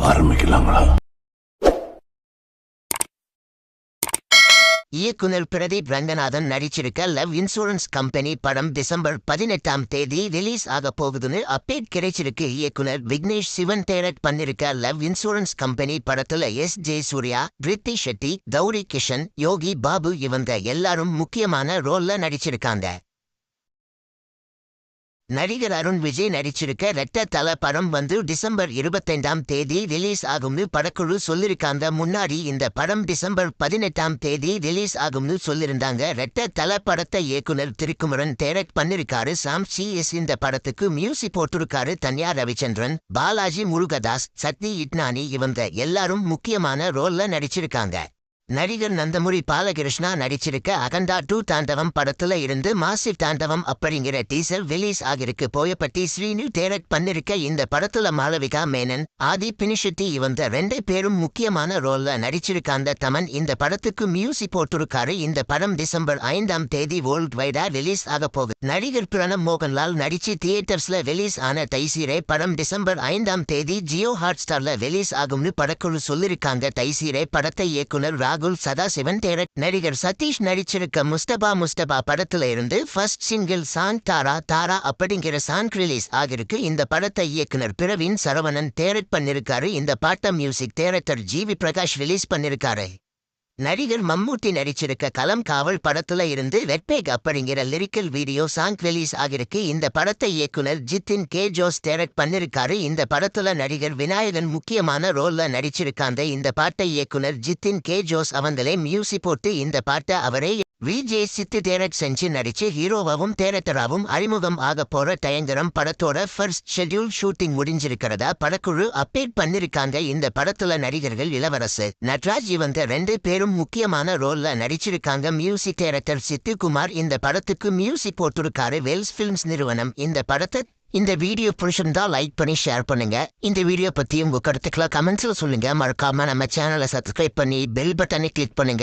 ஆரம்பிக்கலாங்களா? இயக்குனர் பிரதீப் ரங்கநாதன் நடிச்சிருக்க லவ் இன்சூரன்ஸ் கம்பெனி படம் டிசம்பர் 18ஆம் தேதி ரிலீஸ் ஆக போகுதுன்னு அப்டேட் கிடைச்சிருக்கு. இயக்குனர் விக்னேஷ் சிவன் டைரக்ட் பண்ணிருக்க லவ் இன்சூரன்ஸ் கம்பெனி படத்துல ஜே சூர்யா, ரித்தி ஷெட்டி, கௌரி கிஷன், யோகி பாபு இவங்க எல்லாரும் முக்கியமான ரோல்ல நடிச்சிருக்காங்க. நடிகர் அருண் விஜய் நடிச்சிருக்க ரெட்ட தல படம் டிசம்பர் 25ஆம் தேதி ரிலீஸ் ஆகும்னு படக்குழு சொல்லிருக்காங்க. முன்னாடி இந்த படம் டிசம்பர் 18ஆம் தேதி ரிலீஸ் ஆகும்னு சொல்லிருந்தாங்க. ரெட்ட தல படத்தை இயக்குனர் திருக்குமரன் டைரக்ட் பண்ணிருக்காரு. சாம் CS இந்த படத்துக்கு மியூசிக் போட்டிருக்காரு. தன்யா ரவிச்சந்திரன், பாலாஜி முருகதாஸ், சக்தி இட்னானி இவங்க எல்லாரும் முக்கியமான ரோல்ல நடிச்சிருக்காங்க. நடிகர் நந்தமுரி பாலகிருஷ்ணா நடிச்சிருக்க அகண்டா 2 தாண்டவம் படத்துல இருந்து மாசிவ் தாண்டவம் அப்படிங்கிற டீசர் ரிலீஸ் ஆகிருக்கு. போயப்பட்டி ஸ்ரீனு டைரக்ட் பண்ணிருக்க இந்த படத்துல மாளவிகா மேனன், ஆதி பினிஷெட்டி இவங்க 2 பேரும் முக்கியமான ரோல்ல நடிச்சிருக்காங்க. தமன் இந்த படத்துக்கு மியூசிக் போட்டிருக்காரு. இந்த படம் டிசம்பர் 5ஆம் தேதி வேர்ல்ட் வைடா ரிலீஸ் ஆக போகுது. நடிகர் பிரணப் மோகன்லால் நடிச்சு தியேட்டர்ஸ்ல ரிலீஸ் ஆன தைசீரே படம் டிசம்பர் 5ஆம் தேதி ஜியோ ஹாட்ஸ்டார்ல ரிலீஸ் ஆகும்னு படக்குழு சொல்லிருக்காங்க. தைசீரே படத்தை இயக்குனர் ராகுல் சதாசிவன் டைரக்ட். நடிகர் சதீஷ் நடிச்சிருக்க முஸ்தபா படத்துல இருந்து ஃபர்ஸ்ட் சிங்கிள் சாங் தாரா தாரா அப்படிங்கிற சாங் ரிலீஸ் ஆகிருக்கு. இந்த படத்தை இயக்குனர் பிரவீன் சரவணன் டைரக்ட் பண்ணிருக்காரு. இந்த பாட்ட music director GV Prakash release பண்ணிருக்காரு. நடிகர் மம்மூட்டி நடிச்சிருக்க கலம் காவல் படத்துல இருந்து வெட்பேக் அப்படிங்கிற லிரிக்கல் வீடியோ சாங் ரிலீஸ் ஆகிருக்கு. இந்த படத்தை இயக்குனர் ஜித்தின் கே ஜோஸ் டைரக்ட் பண்ணிருக்காரு. இந்த படத்துல நடிகர் விநாயகன் முக்கியமான ரோல்ல நடிச்சிருக்காங்க. இந்த பாட்டை இயக்குனர் ஜித்தின் கே ஜோஸ் அவங்களே மியூசிக் போட்டு இந்த பாட்டை அவரே விஜய் சித்து டைரக்ட் செஞ்சு நடிச்சு ஹீரோவாவும் டைரக்டராவும் அறிமுகம் ஆக போற டயங்கரம் படத்தோட ஃபர்ஸ்ட் ஷெட்யூல் ஷூட்டிங் முடிஞ்சிருக்கிறதா படக்குழு அப்டேட் பண்ணிருக்காங்க. இந்த படத்துல நடிகர்கள் இளவரசு, நட்ராஜ் இவங்க 2 பேரும் முக்கியமான ரோல்ல நடிச்சிருக்காங்க. மியூசிக் டைரக்டர் சித்துக்குமார் இந்த படத்துக்கு மியூசிக் போட்டிருக்காரு. வெல்ஸ் பிலிம்ஸ் நிறுவனம் இந்த படத்தை. இந்த வீடியோ பிடிச்சிருந்தா லைக் பண்ணி ஷேர் பண்ணுங்க. இந்த வீடியோ பத்தி உங்க கருத்துக்களை கமெண்ட்ஸ்ல சொல்லுங்க. மறக்காம நம்ம சேனலை சப்ஸ்கிரைப் பண்ணி பெல் பட்டனை கிளிக் பண்ணுங்க.